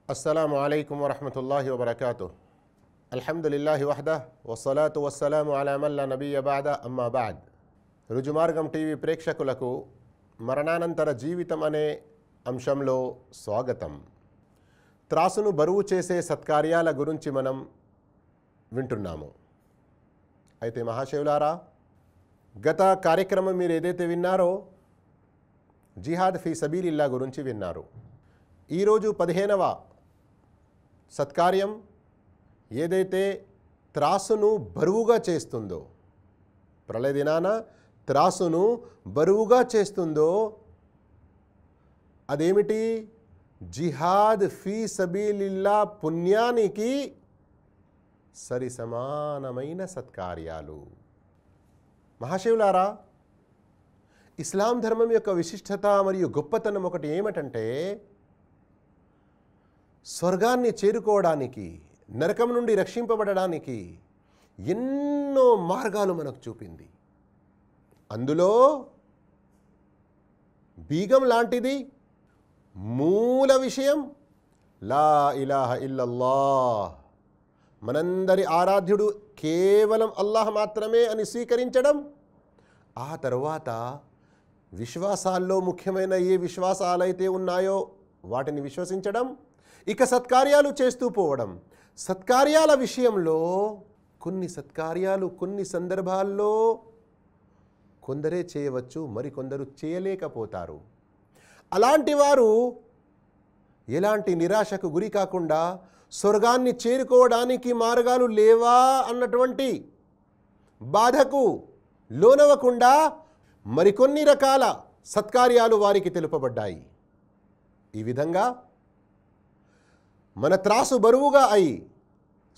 అస్సలాము అలైకుం వరహ్మతుల్లాహి వబరకాతుహ్. అల్హమ్దులిల్లాహి వహ్దహ్ వస్సలాతు వస్సలాము అలా మన్ లా నబియ్య బఅద అమ్మా బఅద్. రుజుమార్గం టీవీ ప్రేక్షకులకు మరణానంతర జీవితం అనే అంశంలో స్వాగతం. త్రాసును బరువు చేసే సత్కార్యాల గురించి మనం వింటున్నాము. అయితే మహాశివులారా, గత కార్యక్రమం మీరు ఏదైతే విన్నారో జిహాద్ ఫీ సబీలిల్లా గురించి విన్నారు. ఈరోజు 15వ సత్కార్యం ఏదైతే త్రాసును బరువుగా చేస్తుందో, ప్రళయ దినాన త్రాసును బరువుగా చేస్తుందో అదేమిటి? జిహాద్ ఫీ సబీలిల్లా పుణ్యానికి సరి సమానమైన సత్కార్యాలు. మహాశివులారా, ఇస్లాం ధర్మం యొక్క విశిష్టత మరియు గొప్పతనం ఒకటి ఏమిటంటే, స్వర్గాన్ని చేరుకోవడానికి, నరకం నుండి రక్షింపబడడానికి ఎన్నో మార్గాలు మనకు చూపింది. అందులో బీగం లాంటిది, మూల విషయం లా ఇలాహ ఇల్లల్లాహ్, మనందరి ఆరాధ్యుడు కేవలం అల్లాహ్ మాత్రమే అని స్వీకరించడం. ఆ తర్వాత విశ్వాసాల్లో ముఖ్యమైన ఏ విశ్వాసాలైతే ఉన్నాయో వాటిని విశ్వసించడం, ఇక సత్కార్యాలు చేస్తూ పోవడం. సత్కార్యాల విషయంలో కొన్ని సత్కార్యాలు కొన్ని సందర్భాల్లో కొందరే చేయవచ్చు, మరికొందరు చేయలేకపోతారు. అలాంటి వారు ఎలాంటి నిరాశకు గురి కాకుండా స్వర్గాన్ని చేరుకోవడానికి మార్గాలు లేవా అన్నటువంటి బాధకు లోనవ్వకుండా మరికొన్ని రకాల సత్కార్యాలు వారికి తెలుపబడ్డాయి. ఈ విధంగా మన త్రాసు బరువుగా అయి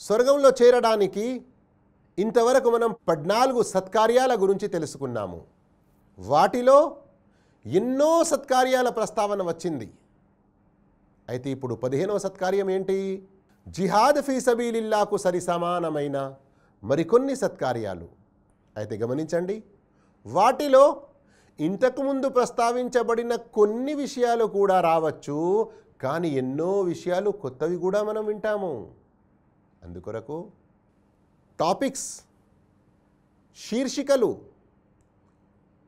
స్వర్గంలో చేరడానికి ఇంతవరకు మనం 14 సత్కార్యాల గురించి తెలుసుకున్నాము. వాటిలో ఎన్నో సత్కార్యాల ప్రస్తావన వచ్చింది. అయితే ఇప్పుడు 15వ సత్కార్యం ఏంటి? జిహాద్ ఫీ సబీలిల్లాకు సరి సమానమైన మరికొన్ని సత్కార్యాలు. అయితే గమనించండి, వాటిలో ఇంతకుముందు ప్రస్తావించబడిన కొన్ని విషయాలు కూడా రావచ్చు, కానీ ఎన్నో విషయాలు కొత్తవి కూడా మనం వింటాము. అందుకొరకు టాపిక్స్, శీర్షికలు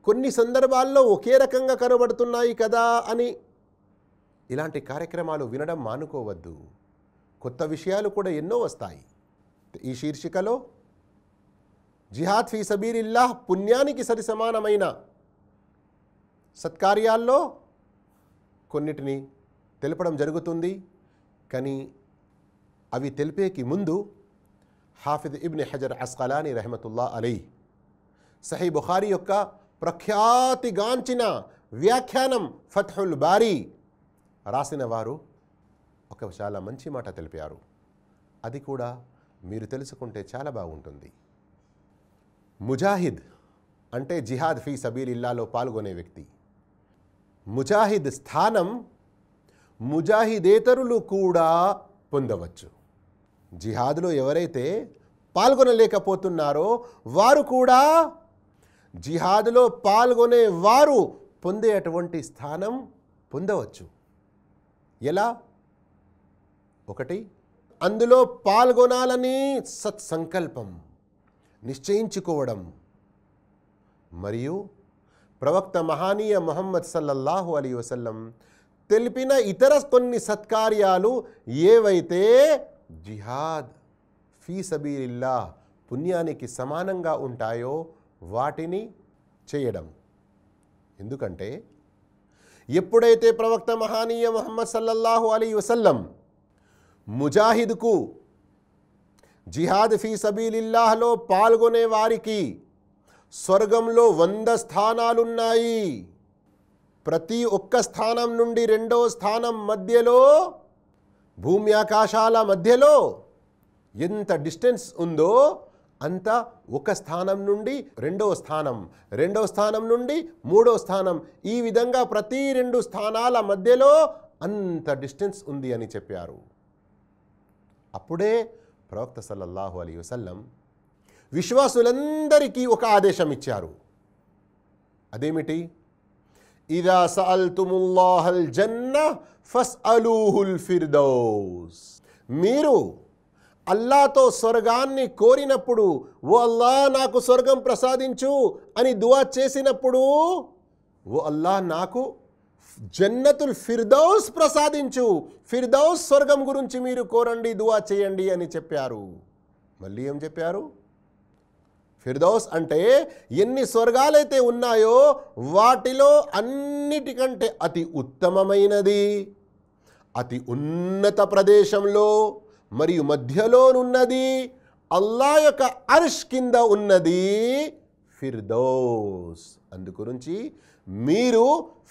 కొన్ని సందర్భాల్లో ఒకే రకంగా కనబడుతున్నాయి కదా అని ఇలాంటి కార్యక్రమాలు వినడం మానుకోవద్దు. కొత్త విషయాలు కూడా ఎన్నో వస్తాయి. ఈ శీర్షికలో జిహాద్ ఫీ సబీలిల్లాహ్ పుణ్యానికి సరి సమానమైన సత్కార్యాల్లో కొన్నిటిని తెలపడం జరుగుతుంది. కానీ అవి తెలిపేకి ముందు హాఫిద్ ఇబ్న్ హజర్ అస్కలాని రహమతుల్లా అలైహ్ సహీ బుఖారీ యొక్క ప్రఖ్యాతిగాంచిన వ్యాఖ్యానం ఫత్హుల్ బారీ రాసిన వారు ఒక చాలా మంచి మాట తెలిపారు. అది కూడా మీరు తెలుసుకుంటే చాలా బాగుంటుంది. ముజాహిద్ అంటే జిహాద్ ఫీ సబీలిల్లాలో పాల్గొనే వ్యక్తి. ముజాహిద్ స్థానం ముజాహిదేతరులు కూడా పొందవచ్చు. జిహాద్లో ఎవరైతే పాల్గొనలేకపోతున్నారో వారు కూడా జిహాద్లో పాల్గొనే వారు పొందే అటువంటి స్థానం పొందవచ్చు. ఎలా? ఒకటి, అందులో పాల్గొనాలని సత్సంకల్పం నిశ్చయించుకోవడం, మరియు ప్రవక్త మహానీయ ముహమ్మద్ సల్లల్లాహు అలైహి వసల్లం తెలిపిన ఇతర కొన్ని సత్కార్యాలు ఏవైతే జిహాద్ ఫీ సబీలిల్లాహ్ పుణ్యానికి సమానంగా ఉంటాయో వాటిని చేయడం. ఎందుకంటే ఎప్పుడైతే ప్రవక్త మహానీయ ముహమ్మద్ సల్లల్లాహు అలైహి వసల్లం ముజాహిద్కు జిహాద్ ఫీ సబీలిల్లాహ్లో పాల్గొనే వారికి స్వర్గంలో 100 స్థానాలున్నాయి. ప్రతి ఒక్క స్థానం నుండి రెండో స్థానం మధ్యలో, భూమి ఆకాశాల మధ్యలో ఎంత డిస్టెన్స్ ఉందో అంత ఒక స్థానం నుండి రెండో స్థానం, రెండో స్థానం నుండి మూడో స్థానం, ఈ విధంగా ప్రతి 2 స్థానాల మధ్యలో అంత డిస్టెన్స్ ఉంది అని చెప్పారు. అప్పుడే ప్రవక్త సల్లల్లాహు అలైహి వసల్లం విశ్వాసులందరికీ ఒక ఆదేశం ఇచ్చారు. అదేమిటి? ఇదా సఅల్తుముల్లాహల్ జన్న ఫస్అలూహుల్ ఫిర్దౌస్. మీరు అల్లాతో స్వర్గాన్ని కోరినప్పుడు, ఓ అల్లా నాకు స్వర్గం ప్రసాదించు అని దువా చేసినప్పుడు, ఓ అల్లా నాకు జన్నతుల్ ఫిర్దౌస్ ప్రసాదించు, ఫిర్దౌస్ స్వర్గం గురించి మీరు కోరండి, దువా చేయండి అని చెప్పారు. మళ్ళీ ఏం చెప్పారు? ఫిర్దౌస్ అంటే ఎన్ని స్వర్గాలైతే ఉన్నాయో వాటిలో అన్నిటికంటే అతి ఉత్తమమైనది, అతి ఉన్నత ప్రదేశంలో మరియు మధ్యలోనున్నది, అల్లా యొక్క అర్ష్ కింద ఉన్నది ఫిర్దౌస్. అందుగురించి మీరు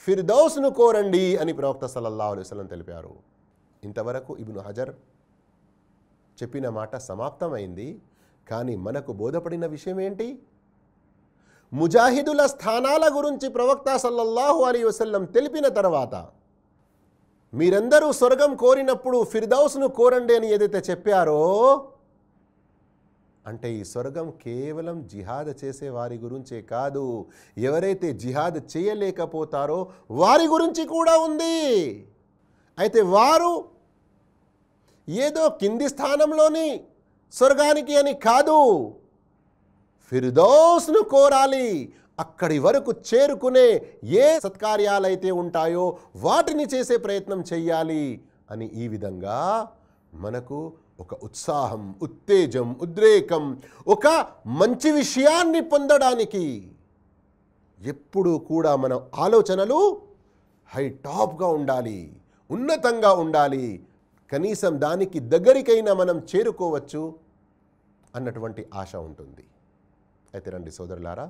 ఫిర్దౌస్ను కోరండి అని ప్రవక్త సల్లల్లాహు అలైహి వసల్లం తెలిపారు. ఇంతవరకు ఇబ్ను హజర్ చెప్పిన మాట సమాప్తమైంది. కానీ మనకు బోధపడిన విషయం ఏంటి? ముజాహిదుల స్థానాల గురించి ప్రవక్త సల్లల్లాహు అలైహి వసల్లం తెలిపిన తర్వాత, మీరందరూ స్వర్గం కోరినప్పుడు ఫిర్దౌస్ను కోరండి అని ఏదైతే చెప్పారో, అంటే ఈ స్వర్గం కేవలం జిహాద్ చేసే వారి గురించే కాదు, ఎవరైతే జిహాద్ చేయలేకపోతారో వారి గురించి కూడా ఉంది. అయితే వారు ఏదో కింది స్థానంలోని స్వర్గానికి అని కాదు, ఫిర్దౌస్ను కోరాలి. అక్కడి వరకు చేరుకునే ఏ సత్కార్యాలైతే ఉంటాయో వాటిని చేసే ప్రయత్నం చెయ్యాలి అని ఈ విధంగా మనకు ఒక ఉత్సాహం, ఉత్తేజం, ఉద్రేకం, ఒక మంచి విషయాన్ని పొందడానికి ఎప్పుడూ కూడా మన ఆలోచనలు హై టాప్గా ఉండాలి, ఉన్నతంగా ఉండాలి. కనీసం దానికి దగ్గరికైనా మనం చేరుకోవచ్చు అన్నటువంటి ఆశ ఉంటుంది. అయితే రండి సోదరులారా,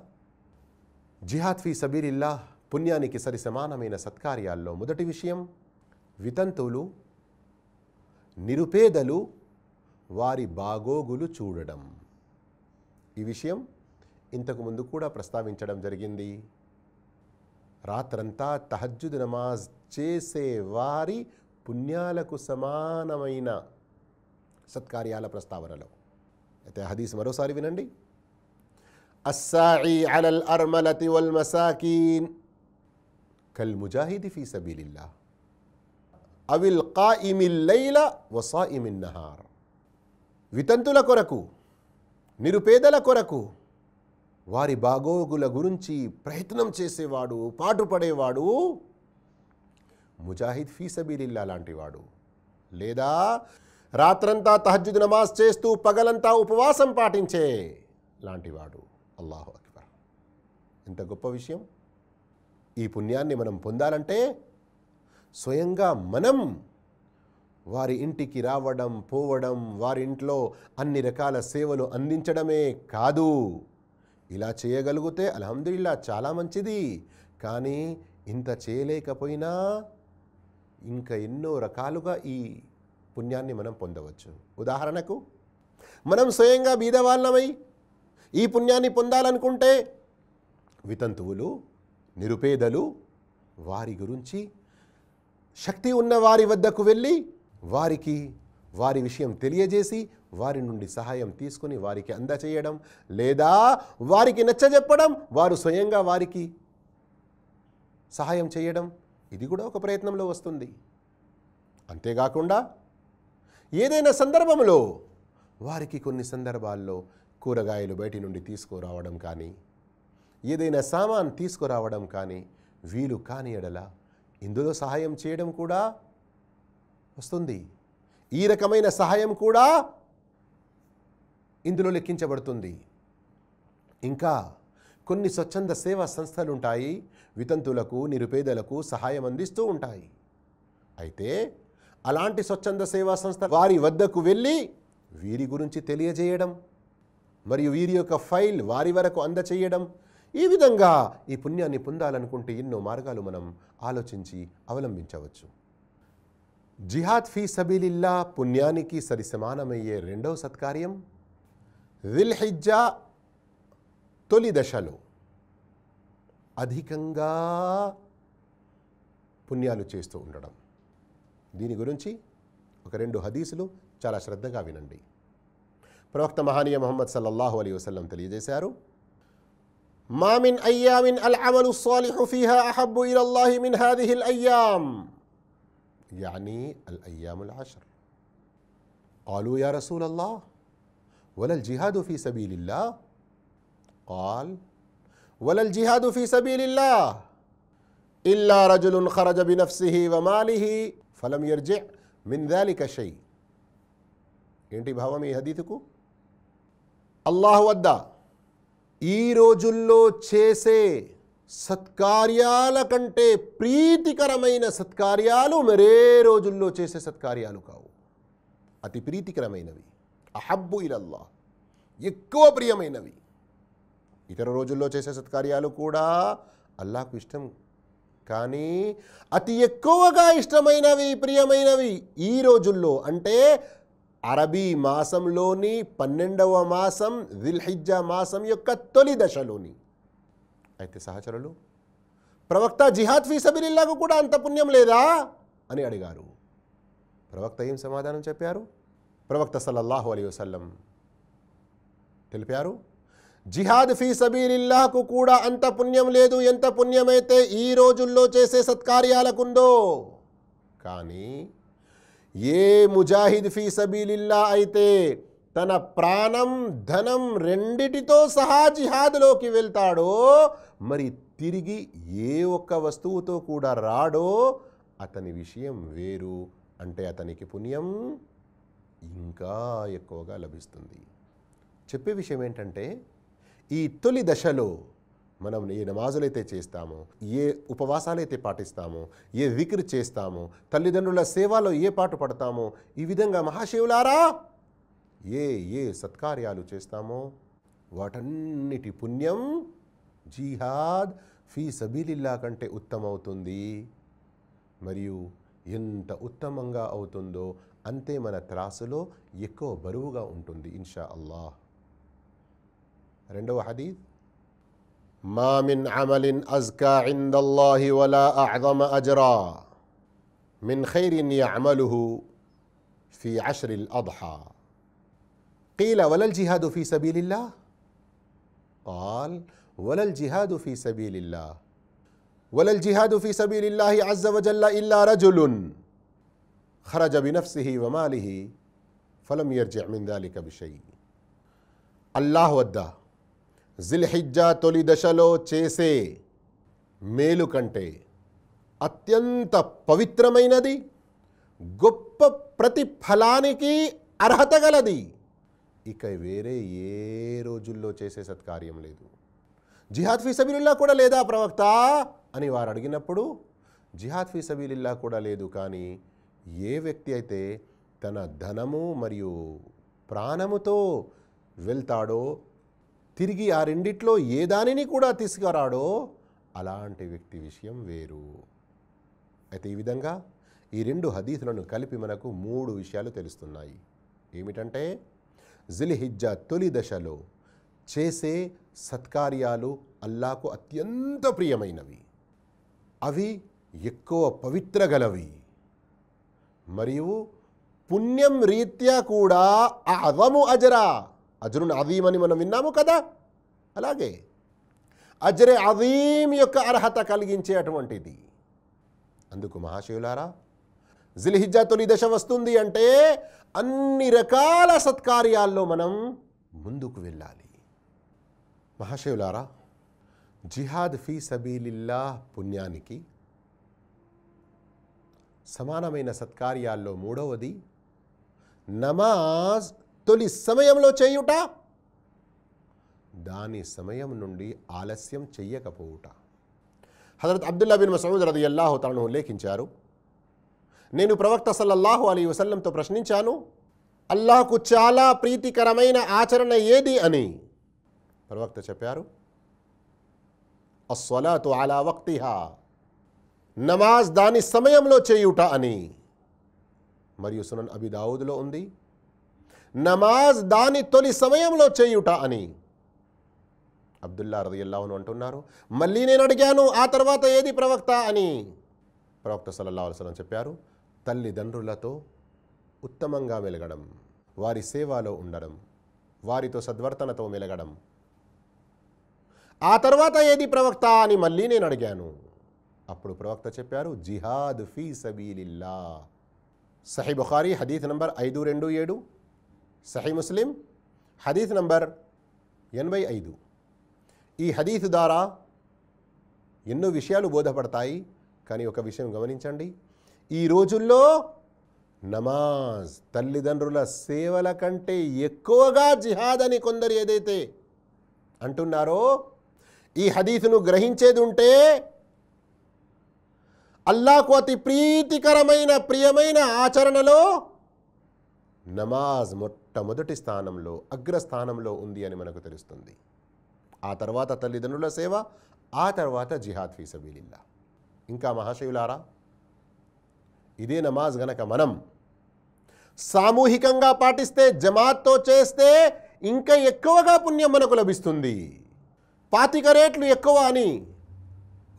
జిహాద్ ఫీ సబీలిల్లాహ్ పుణ్యానికి సరి సమానమైన సత్కార్యాల్లో మొదటి విషయం, వితంతువులు, నిరుపేదలు వారి బాగోగులు చూడడం. ఈ విషయం ఇంతకుముందు కూడా ప్రస్తావించడం జరిగింది. రాత్రంతా తహజ్జుద్ నమాజ్ చేసే వారి పుణ్యాలకు సమానమైన సత్కార్యాల ప్రస్తావనలో. అయితే హదీస్ మరోసారి వినండి. అస్సాయి అలల్ అర్మలతి వల్ మసాకీన్ కల్ ముజాహిది ఫీ సబీలిల్లాహ్ అవిల్ ఖాయిమిల్ లైల వసాయిమిన్ నహార్. వితంతుల కొరకు, నిరుపేదల కొరకు, వారి బాగోగుల గురించి ప్రయత్నం చేసేవాడు, పాటుపడేవాడు ముజాహిద్ ఫీ సబీలిల్లా లాంటివాడు. లేదా రాత్రంతా తహజ్జుద్ నమాజ్ చేస్తూ పగలంతా ఉపవాసం పాటించే లాంటివాడు. అల్లాహు అక్బర్! ఎంత గొప్ప విషయం! ఈ పుణ్యాన్ని మనం పొందాలంటే స్వయంగా మనం వారి ఇంటికి రావడం, పోవడం, వారి ఇంట్లో అన్ని రకాల సేవలు అందించడమే కాదు. ఇలా చేయగలిగితే అల్హమ్దులిల్లా చాలా మంచిది. కానీ ఇంత చేయలేకపోయినా ఇంకా ఎన్నో రకాలుగా ఈ పుణ్యాన్ని మనం పొందవచ్చు. ఉదాహరణకు, మనం స్వయంగా బీదవాళ్ళమై ఈ పుణ్యాన్ని పొందాలనుకుంటే వితంతువులు, నిరుపేదలు వారి గురించి శక్తి ఉన్న వారి వద్దకు వెళ్ళి వారికి వారి విషయం తెలియజేసి వారి నుండి సహాయం తీసుకుని వారికి అందచేయడం, లేదా వారికి నచ్చజెప్పడం, వారు స్వయంగా వారికి సహాయం చేయడం, ఇది కూడా ఒక ప్రయత్నంలో వస్తుంది. అంతేకాకుండా ఏదైనా సందర్భంలో వారికి కొన్ని సందర్భాల్లో కూరగాయలు బయటి నుండి తీసుకురావడం కానీ, ఏదైనా సామాన్ తీసుకురావడం కానీ వీలు కాని ఎడల ఇందులో సహాయం చేయడం కూడా వస్తుంది. ఈ రకమైన సహాయం కూడా ఇందులో లెక్కించబడుతుంది. ఇంకా కొన్ని స్వచ్ఛంద సేవా సంస్థలు ఉంటాయి, వితంతులకు, నిరుపేదలకు సహాయం అందిస్తూ ఉంటాయి. అయితే అలాంటి స్వచ్ఛంద సేవా సంస్థ వారి వద్దకు వెళ్ళి వీరి గురించి తెలియజేయడం మరియు వీరి యొక్క ఫైల్ వారి వరకు అందచేయడం, ఈ విధంగా ఈ పుణ్యాన్ని పొందాలనుకుంటే ఎన్నో మార్గాలు మనం ఆలోచించి అవలంబించవచ్చు. జిహాద్ ఫీ సబీలిల్లా పుణ్యానికి సరిసమానమయ్యే రెండవ సత్కార్యం జిల్హిజ్జా తొలి దశలో అధికంగా పుణ్యాలు చేస్తూ ఉండడం. దీని గురించి ఒక రెండు హదీసులు చాలా శ్రద్ధగా వినండి. ప్రవక్త మహానీయ ముహమ్మద్ సల్లల్లాహు అలైహి వసల్లం తెలియజేశారు, మా మిన్ అయ్యామిన్ అల్ అమలు స్సాలిహు ఫీహా అహబ్బు ఇలల్లాహి మిన్ హాదిహిల్ అయ్యాం యానీ అల్ అయ్యాముల్ అష్ర్. قالوا يا رسول الله ولا الجهاد في سبيل الله قال ولا الجهاد في سبيل الله إلا رجل خرج بنفسه وماله فلم يرجع من ذلك شيء. ఏంటి భావం ఈ హదీతుకు? అల్లాహ్ వద్ద ఈ రోజుల్లో చేసే సత్కార్యాల కంటే ప్రీతికరమైన సత్కార్యాలు మరే రోజుల్లో చేసే సత్కార్యాలు కావు. అతి ప్రీతికరమైనవి, అహబ్బు ఇలల్లాహ్, ఎక్కువ ప్రియమైనవి. ఇతర రోజుల్లో చేసే సత్కార్యాలు కూడా అల్లాహ్కు ఇష్టం, కానీ అతి ఎక్కువగా ఇష్టమైనవి, ప్రియమైనవి ఈ రోజుల్లో, అంటే అరబీ మాసంలోని 12వ మాసం జిల్హిజ్జా మాసం యొక్క తొలి దశలోని. అయితే సహచరులు, ప్రవక్త జిహాద్ ఫీ సబీలిల్లాహ్ కూడా అంత పుణ్యం లేదా అని అడిగారు. ప్రవక్త ఏం సమాధానం చెప్పారు? ప్రవక్త సల్లల్లాహు అలైహి వసల్లం తెలిపారు, జిహాద్ ఫీ సబీలిల్లాహ్కు కూడా అంత పుణ్యం లేదు ఎంత పుణ్యమైతే ఈ రోజుల్లో చేసే సత్కార్యాలకుందో. కానీ ఏ ముజాహిద్ ఫీ సబీలిల్లాహ్ అయితే తన ప్రాణం ధనం రెండిటితో సహా జిహాద్లోకి వెళ్తాడో, మరి తిరిగి ఏ ఒక్క వస్తువుతో కూడా రాడో, అతని విషయం వేరు. అంటే అతనికి పుణ్యం ఇంకా ఎక్కువగా లభిస్తుంది. చెప్పే విషయం ఏంటంటే, ఈ తొలి దశలో మనం ఏ నమాజులైతే చేస్తామో, ఏ ఉపవాసాలైతే పాటిస్తామో, ఏ విక్ర్ చేస్తామో, తల్లిదండ్రుల సేవలో ఏ పాటు పడతామో, ఈ విధంగా మహాశివులారా ఏ సత్కార్యాలు చేస్తామో వాటన్నిటి పుణ్యం జిహాద్ ఫీ సబీలిల్లాహ్ కంటే ఉత్తమవుతుంది. మరియు ఎంత ఉత్తమంగా అవుతుందో అంతే మన త్రాసులో ఎక్కువ బరువుగా ఉంటుంది ఇన్షా అల్లాహ్. రెండవ హదీస్, మా మిన్ అమలిన్ అజ్కా ఇందల్లాహి వలా అఅ్జమ అజ్రా మిన్ ఖైరిన్ యఅమలుహు ఫీ అష్రిల్ అద్హా قيل ولا الجهاد في سبيل الله قال ولا الجهاد في سبيل الله ولا الجهاد في سبيل الله عز وجل إلا رجل خرج بنفسه وماله فلم يرجع من ذلك بشيء. అల్లాహ్ వద్ద జిల్హిజ్జా తొలి దశలో చేసే మేలు కంటే అత్యంత పవిత్రమైనది, గొప్ప ప్రతిఫలానికి అర్హత గలది ఇక వేరే ఏ రోజుల్లో చేసే సత్కార్యం లేదు. జిహాద్ ఫీ సబీలిల్లాహ్ కూడా లేదా ప్రవక్త అని వారు అడిగినప్పుడు, జిహాద్ ఫీ సబీలిల్లాహ్ కూడా లేదు, కానీ ఏ వ్యక్తి అయితే తన ధనము మరియు ప్రాణముతో వెళ్తాడో, తిరిగి ఆ రెండిట్లో ఏ దానిని కూడా తీసుకురాడో, అలాంటి వ్యక్తి విషయం వేరు. అయితే ఈ విధంగా ఈ రెండు హదీసులను కలిపి మనకు 3 విషయాలు తెలుస్తున్నాయి. ఏమిటంటే, జిల్హిజ్జా తొలి దశలో చేసే సత్కార్యాలు అల్లాహ్కు అత్యంత ప్రియమైనవి, అవి ఎక్కువ పవిత్ర గలవి, మరియు పుణ్యం రీత్యా కూడా అఅ్జము అజ్రా, అజ్రున్ అజీమ్ అని మనం విన్నాము కదా, అలాగే అజ్రే అజీమ్ యొక్క అర్హత కలిగించే అటువంటిది. అందుకు మహాశివులారా, జిల్హిజ్జా తొలి దశ వస్తుంది అంటే అన్ని రకాల సత్కార్యాల్లో మనం ముందుకు వెళ్ళాలి. మహాశివులారా, జిహాద్ ఫీ సబీలిల్లాహ్ పుణ్యానికి సమానమైన సత్కార్యాల్లో 3వది నమాజ్ తొలి సమయంలో చేయుట, దాని సమయం నుండి ఆలస్యం చెయ్యకపోవుట. హజరత్ అబ్దుల్లా బిన్ మస్ఊద్ రదియల్లాహు తఆలా అన్హు లేఖించారు, నేను ప్రవక్త సల్లల్లాహు అలైహి వసల్లంతో ప్రశ్నించాను, అల్లాహ్కు చాలా ప్రీతికరమైన ఆచరణ ఏది అని. ప్రవక్త చెప్పారు, అస్సలాతు అలా వక్తిహా, నమాజ్ దాని సమయంలో చేయుట అని. మరియు సునన్ అబీ దావూద్లో ఉంది, నమాజ్ దాని తొలి సమయంలో చేయుట అని. అబ్దుల్లా రదియల్లాహు అన్హు అంటున్నారు, మళ్ళీ నేను అడిగాను, ఆ తర్వాత ఏది ప్రవక్త అని. ప్రవక్త సల్లల్లాహు అలైహి వసల్లం చెప్పారు, తల్లిదండ్రులతో ఉత్తమంగా మెలగడం, వారి సేవలో ఉండడం, వారితో సద్వర్తనతో మెలగడం, ఆ తర్వాత ఏది ప్రవక్త అని మళ్ళీ నేను అడిగాను. అప్పుడు ప్రవక్త చెప్పారు, జిహాద్ ఫీ సబీలిల్లా. సహీ బుఖారీ హదీత్ నంబర్ 527, సహీ ముస్లిం హదీత్ నంబర్ 85. ఈ హదీత్ ద్వారా ఎన్నో విషయాలు బోధపడతాయి. కానీ ఒక విషయం గమనించండి, ఈ రోజుల్లో నమాజ్ తల్లిదండ్రుల సేవల కంటే ఎక్కువగా జిహాద్ అని కొందరు ఏదైతే అంటున్నారో, ఈ హదీసును గ్రహించేది ఉంటే అల్లాహ్కు అతి ప్రీతికరమైన ప్రియమైన ఆచరణలో నమాజ్ మొట్టమొదటి స్థానంలో అగ్రస్థానంలో ఉంది అని మనకు తెలుస్తుంది. ఆ తర్వాత తల్లిదండ్రుల సేవ, ఆ తర్వాత జిహాద్ ఫీ సబీలిల్లా. ఇంకా మహాశివులారా, ఇదే నమాజ్ గనక మనం సామూహికంగా పాటిస్తే, జమాత్తో చేస్తే ఇంకా ఎక్కువగా పుణ్యం మనకు లభిస్తుంది. 25 రెట్లు ఎక్కువ అని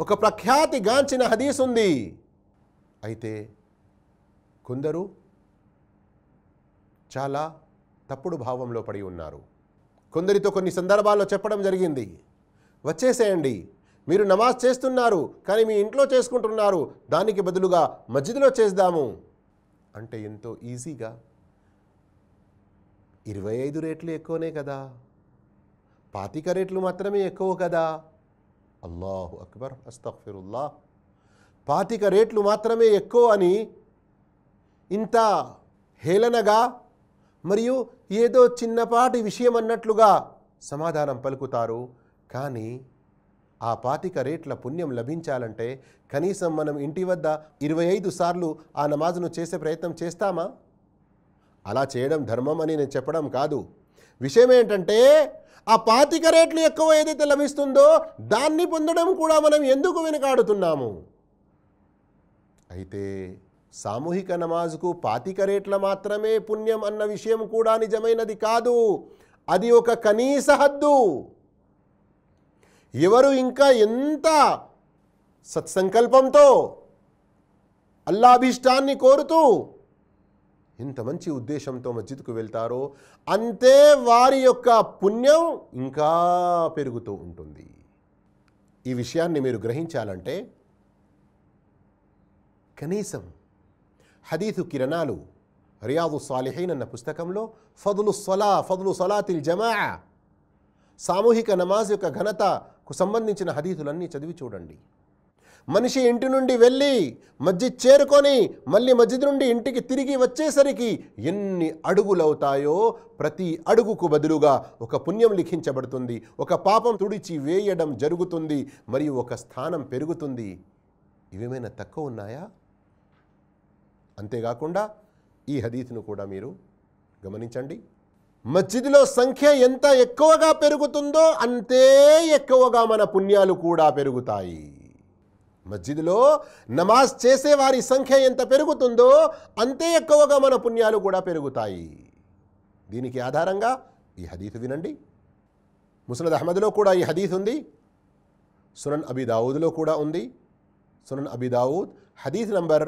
ఒక ప్రఖ్యాతి గాంచిన హదీస్ ఉంది. అయితే కొందరు చాలా తప్పుడు భావంలో పడి ఉన్నారు. కొందరితో కొన్ని సందర్భాల్లో చెప్పడం జరిగింది, వచ్చేసేయండి, మీరు నమాజ్ చేస్తున్నారు కానీ మీ ఇంట్లో చేసుకుంటున్నారు, దానికి బదులుగా మస్జిద్లో చేద్దాము అంటే ఎంతో ఈజీగా 25 రెట్లు ఎక్కువనే కదా, 25 రెట్లు మాత్రమే ఎక్కువ కదా. అల్లాహు అక్బర్, అస్తగ్ఫిరుల్లా. 25 రెట్లు మాత్రమే ఎక్కువ అని ఇంత హేళనగా మరియు ఏదో చిన్నపాటి విషయం అన్నట్లుగా సమాధానం పలుకుతారు. కానీ ఆ 25 రెట్ల పుణ్యం లభించాలంటే కనీసం మనం ఇంటి వద్ద 25 సార్లు ఆ నమాజును చేసే ప్రయత్నం చేస్తామా? అలా చేయడం ధర్మం అని నేను చెప్పడం కాదు. విషయం ఏంటంటే, ఆ 25 రెట్లు ఎక్కువ ఏదైతే లభిస్తుందో దాన్ని పొందడం కూడా మనం ఎందుకు వెనుకాడుతున్నాము? అయితే సామూహిక నమాజుకు 25 రెట్ల మాత్రమే పుణ్యం అన్న విషయం కూడా నిజమైనది కాదు. అది ఒక కనీస హద్దు. ఎవరు ఇంకా ఎంత సత్సంకల్పంతో అల్లాభిష్టాన్ని కోరుతూ ఎంత మంచి ఉద్దేశంతో మస్జిద్కు వెళ్తారో అంతే వారి యొక్క పుణ్యం ఇంకా పెరుగుతూ ఉంటుంది. ఈ విషయాన్ని మీరు గ్రహించాలంటే కనీసం హదీసు కిరణాలు రియాదు సాలిహీన్ అన్న పుస్తకంలో ఫద్లు సలాతిల్ జమాఅ, సామూహిక నమాజ్ యొక్క ఘనతకు సంబంధించిన హదీసులన్నీ చదివి చూడండి. మనిషి ఇంటి నుండి వెళ్ళి మస్జిద్ చేరుకొని మళ్ళీ మస్జిద్ నుండి ఇంటికి తిరిగి వచ్చేసరికి ఎన్ని అడుగులవుతాయో, ప్రతి అడుగుకు బదులుగా ఒక పుణ్యం లిఖించబడుతుంది, ఒక పాపం తుడిచి వేయడం జరుగుతుంది, మరియు ఒక స్థానం పెరుగుతుంది. ఇవేమైనా తక్కువ ఉన్నాయా? అంతేకాకుండా ఈ హదీస్ను కూడా మీరు గమనించండి. మస్జిద్లో సంఖ్య ఎంత ఎక్కువగా పెరుగుతుందో అంతే ఎక్కువగా మన పుణ్యాలు కూడా పెరుగుతాయి. మస్జిద్లో నమాజ్ చేసే వారి సంఖ్య ఎంత పెరుగుతుందో అంతే ఎక్కువగా మన పుణ్యాలు కూడా పెరుగుతాయి. దీనికి ఆధారంగా ఈ హదీసు వినండి. ముస్నద్ అహ్మద్లో కూడా ఈ హదీస్ ఉంది, సునన్ అబీ దావూద్లో కూడా ఉంది. సునన్ అబీ దావూద్ హదీస్ నంబర్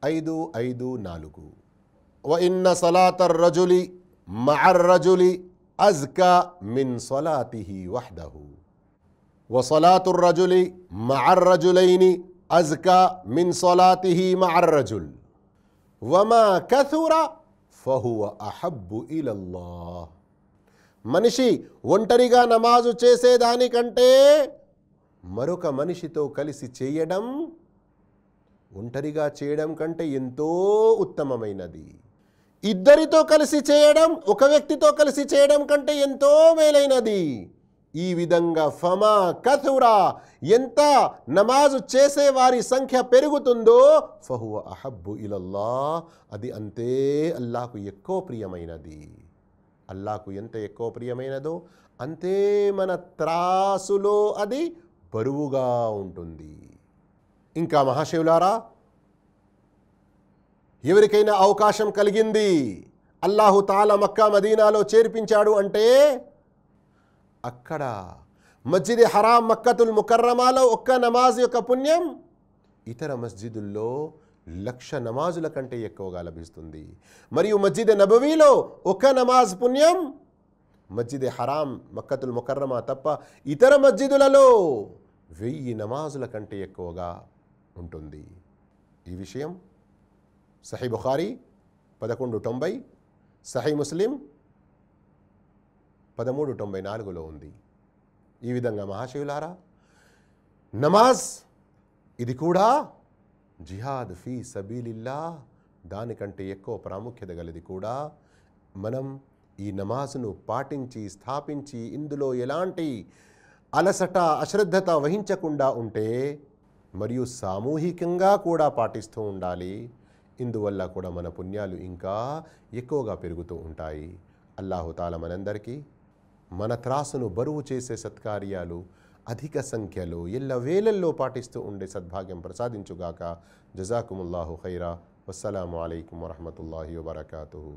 554. వఇన్న సలాతర్ రజులి మఅర్ రజులి అజ్కా మిన్ సలాతిహి వహ్దహు వసలాతుర్ రజులి మఅర్ రజులైని అజ్కా మిన్ సలాతిహి మఅర్ రజుల్ వమా కథుర ఫహువ అహబ్బు ఇలల్లాహ్. మనిషి ఒంటరిగా నమాజు చేసేదానికంటే మరొక మనిషితో కలిసి చేయడం ఒంటరిగా చేయడం కంటే ఎంతో ఉత్తమమైనది. ఇద్దరితో కలిసి చేయడం, ఒక వ్యక్తితో కలిసి చేయడం కంటే ఎంతో మేలైనది. ఈ విధంగా ఫమా కథురా, ఎంత నమాజు చేసే వారి సంఖ్య పెరుగుతుందో ఫహువ అహబ్బు ఇలల్లాహ్, అది అంతే అల్లాహకు ఎక్కువ ప్రియమైనది. అల్లాహకు ఎంత ఎక్కువ ప్రియమైనదో అంతే మన త్రాసులో అది బరువుగా ఉంటుంది. ఇంకా మహాశివులారా, ఎవరికైనా అవకాశం కలిగింది, అల్లాహు తాలా మక్కా మదీనాలో చేర్పించాడు అంటే అక్కడ మస్జిద్ హరాం మక్కతుల్ ముకర్రమాలో ఒక్క నమాజ్ యొక్క పుణ్యం ఇతర మస్జిదుల్లో 1,00,000 నమాజుల కంటే ఎక్కువగా లభిస్తుంది. మరియు మస్జిద్ నబవీలో ఒక నమాజ్ పుణ్యం మస్జిద్ హరాం మక్కతుల్ ముకర్రమా తప్ప ఇతర మస్జిదులలో 1000 నమాజుల కంటే ఎక్కువగా ఉంటుంది. ఈ విషయం సహీ బుఖారీ 1190, సహీ ముస్లిం 1394లో ఉంది. ఈ విధంగా మహాశివులారా, నమాజ్ ఇది కూడా జిహాద్ ఫీ సబీలిల్లా, దానికంటే ఎక్కువ ప్రాముఖ్యత గలది కూడా. మనం ఈ నమాజ్ను పాటించి స్థాపించి ఇందులో ఎలాంటి అలసట అశ్రద్ధత వహించకుండా ఉంటే, మరియు సామూహికంగా కూడా పాటిస్తూ ఉండాలి. ఇందువల్ల కూడా మన పుణ్యాలు ఇంకా ఎక్కువగా పెరుగుతూ ఉంటాయి. అల్లాహు తాలా మనందరికీ మన త్రాసును బరువు చేసే సత్కార్యాలు అధిక సంఖ్యలో ఎల్లవేళల్లో పాటిస్తూ ఉండే సద్భాగ్యం ప్రసాదించుగాక. జజాకుముల్లాహు ఖైరా. వస్సలాము అలైకుం వరహ్మతుల్లాహి వబరకాతుహు.